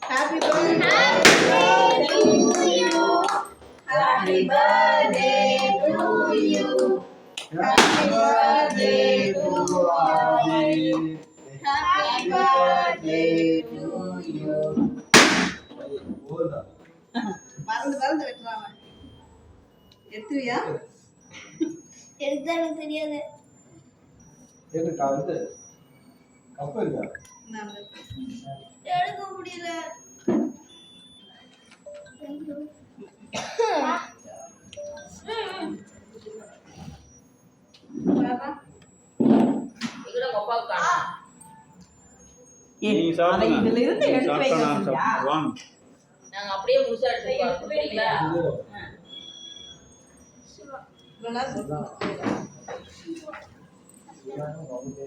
Happy birthday to you. Happy birthday to you. Happy birthday to Adi. Happy birthday to you. மறந்து வெட்டுறாங்க. எடுத்துவியா? எடுத்தா எனக்கு தெரியாது. எடுக்கா வந்து. அப்ப இல்ல. நான் எடுக்க முடியல. இதுல இருந்து எடுத்து வைக்கணும். நாங்க அப்படியே முழுசா எடுத்துக்கிறீங்களா?